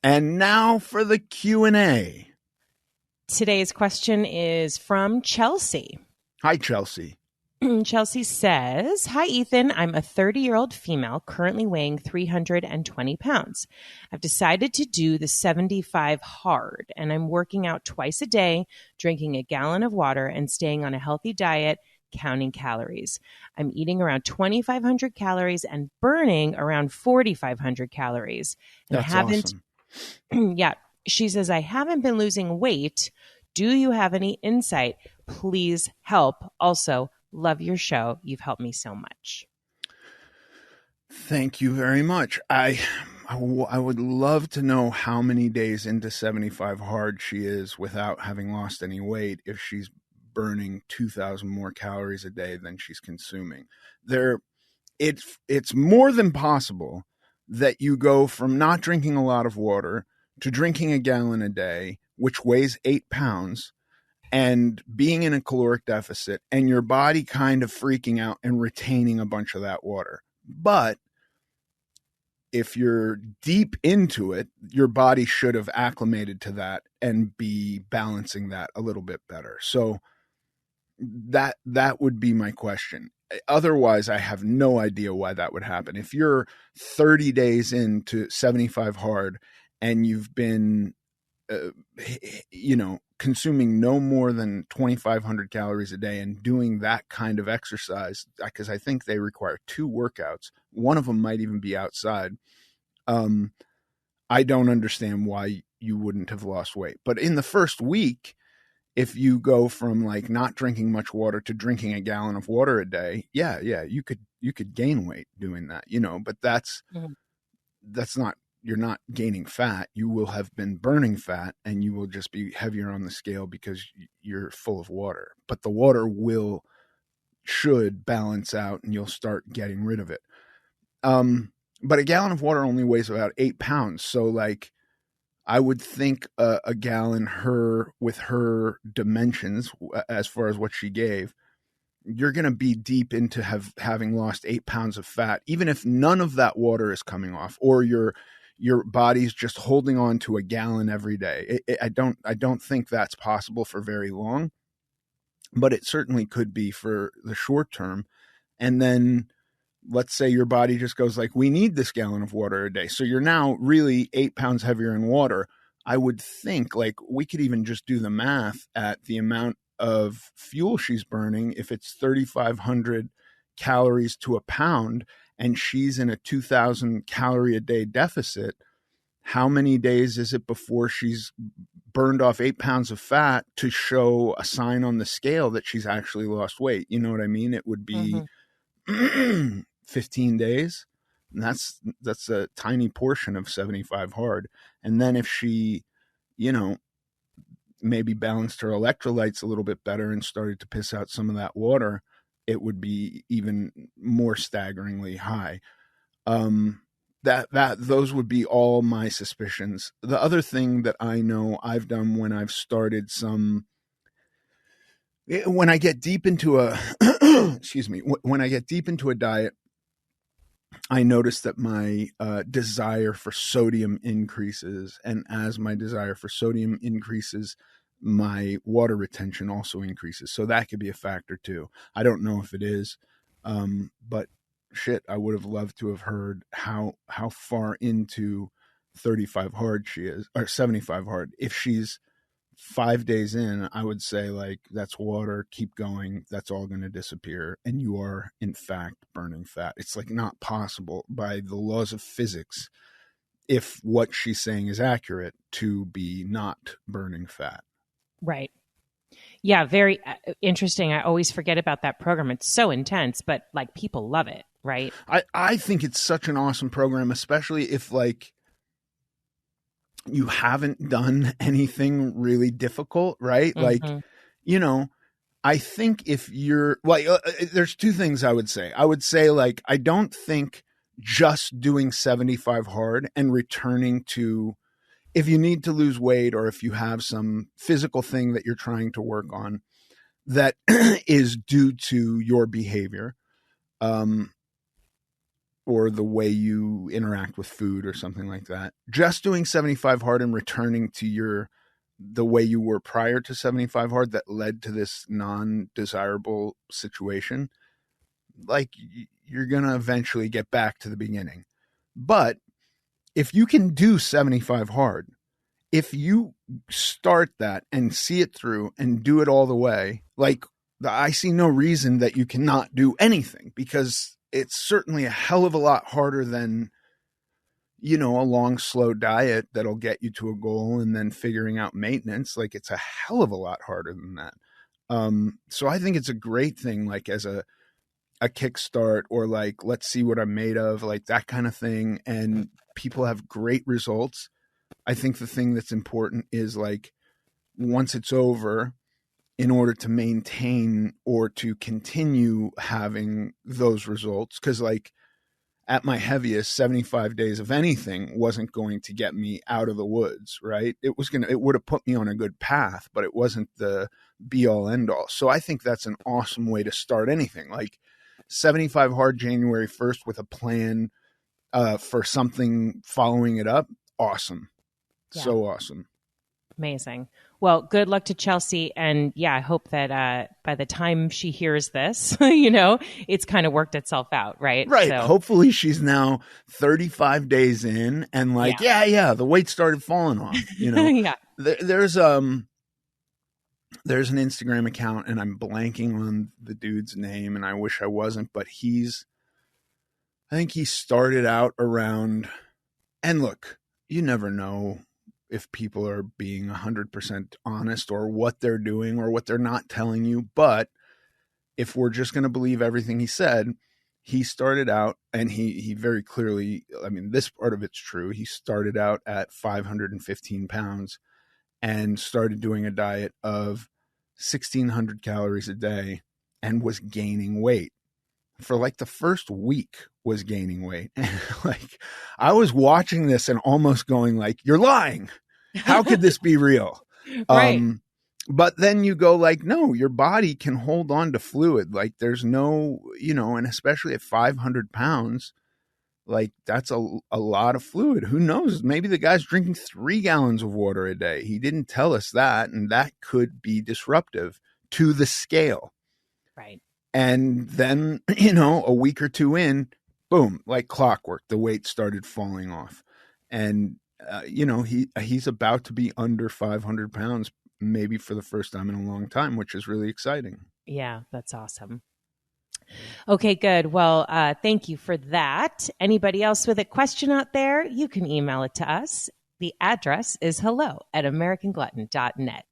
And now for the Q&A. Today's question is from Chelsea. Hi, Chelsea. Chelsea says, "Hi, Ethan. I'm a 30-year-old female currently weighing 320 pounds. I've decided to do the 75 hard, and I'm working out twice a day, drinking a gallon of water, and staying on a healthy diet, counting calories. I'm eating around 2,500 calories and burning around 4,500 calories. And That's awesome. Yeah, she says, I haven't been losing weight. Do you have any insight? Please help. Also, love your show. You've helped me so much." Thank you very much. I would love to know how many days into 75 hard she is without having lost any weight if she's burning 2,000 more calories a day than she's consuming. It's more than possible that you go from not drinking a lot of water to drinking a gallon a day, which weighs 8 pounds, and being in a caloric deficit and your body kind of freaking out and retaining a bunch of that water. But if you're deep into it, your body should have acclimated to that and be balancing that a little bit better. So that would be my question. Otherwise, I have no idea why that would happen. If you're 30 days into 75 hard and you've been, consuming no more than 2,500 calories a day and doing that kind of exercise, because I think they require 2 workouts. One of them might even be outside. I don't understand why you wouldn't have lost weight. But in the first week, if you go from like not drinking much water to drinking a gallon of water a day, yeah, you could gain weight doing that, but that's not, you're not gaining fat. You will have been burning fat and you will just be heavier on the scale because you're full of water. But the water should balance out and you'll start getting rid of it. But a gallon of water only weighs about 8 pounds. So like, I would think a gallon with her dimensions, as far as what she gave, you're going to be deep into having lost 8 pounds of fat, even if none of that water is coming off, or your body's just holding on to a gallon every day. I don't think that's possible for very long, but it certainly could be for the short term. And then let's say your body just goes like, we need this gallon of water a day. So you're now really 8 pounds heavier in water. I would think like we could even just do the math at the amount of fuel she's burning. If it's 3,500 calories to a pound and she's in a 2,000 calorie a day deficit, how many days is it before she's burned off 8 pounds of fat to show a sign on the scale that she's actually lost weight? You know what I mean? It would be 15 days. And that's a tiny portion of 75 hard. And then if she, maybe balanced her electrolytes a little bit better and started to piss out some of that water, it would be even more staggeringly high. Those would be all my suspicions. The other thing that I know I've done when I've started when I get deep into when I get deep into a diet, I notice that my desire for sodium increases. And as my desire for sodium increases, my water retention also increases. So that could be a factor too. I don't know if it is, but shit, I would have loved to have heard how far into 35 hard she is, or 75 hard. If she's 5 days in, I would say like, that's water, keep going. That's all going to disappear. And you are in fact burning fat. It's like not possible by the laws of physics, if what she's saying is accurate, to be not burning fat. Right. Yeah. Very interesting. I always forget about that program. It's so intense, but like people love it. Right. I think it's such an awesome program, especially if like you haven't done anything really difficult, right? Mm-hmm. Like, I think if you're like, there's 2 things I would say. I would say like, I don't think just doing 75 hard and returning to, if you need to lose weight or if you have some physical thing that you're trying to work on that is due to your behavior, or the way you interact with food or something like that. Just doing 75 hard and returning to the way you were prior to 75 hard that led to this non-desirable situation, like you're going to eventually get back to the beginning. But if you can do 75 hard, if you start that and see it through and do it all the way, like I see no reason that you cannot do anything, because it's certainly a hell of a lot harder than, a long, slow diet that'll get you to a goal and then figuring out maintenance. Like, it's a hell of a lot harder than that. So I think it's a great thing, like as a kickstart, or like, let's see what I'm made of, like that kind of thing. And people have great results. I think the thing that's important is, like, once it's over, in order to maintain or to continue having those results, because like at my heaviest, 75 days of anything wasn't going to get me out of the woods, right? It would have put me on a good path, but it wasn't the be all end all. So I think that's an awesome way to start anything. Like 75 hard January 1st with a plan for something following it up. Awesome. Yeah. So awesome. Amazing. Well, good luck to Chelsea. And yeah, I hope that by the time she hears this, it's kind of worked itself out, right? Right. So, hopefully she's now 35 days in and like, yeah, the weight started falling off, Yeah. There's an Instagram account, and I'm blanking on the dude's name, and I wish I wasn't, but I think he started out around, and look, you never know if people are being 100% honest or what they're doing or what they're not telling you. But if we're just going to believe everything he said, he started out, and he very clearly, I mean, this part of it's true. He started out at 515 pounds and started doing a diet of 1,600 calories a day and was gaining weight. For like the first week was gaining weight. And like, I was watching this and almost going like, you're lying. How could this be real? Right. But then you go like, no, your body can hold on to fluid. Like there's no, and especially at 500 pounds, like that's a lot of fluid. Who knows? Maybe the guy's drinking 3 gallons of water a day. He didn't tell us that. And that could be disruptive to the scale. Right. And then, a week or two in, boom, like clockwork, the weight started falling off. And, he's about to be under 500 pounds, maybe for the first time in a long time, which is really exciting. Yeah, that's awesome. Okay, good. Well, thank you for that. Anybody else with a question out there, you can email it to us. The address is hello@americanglutton.net.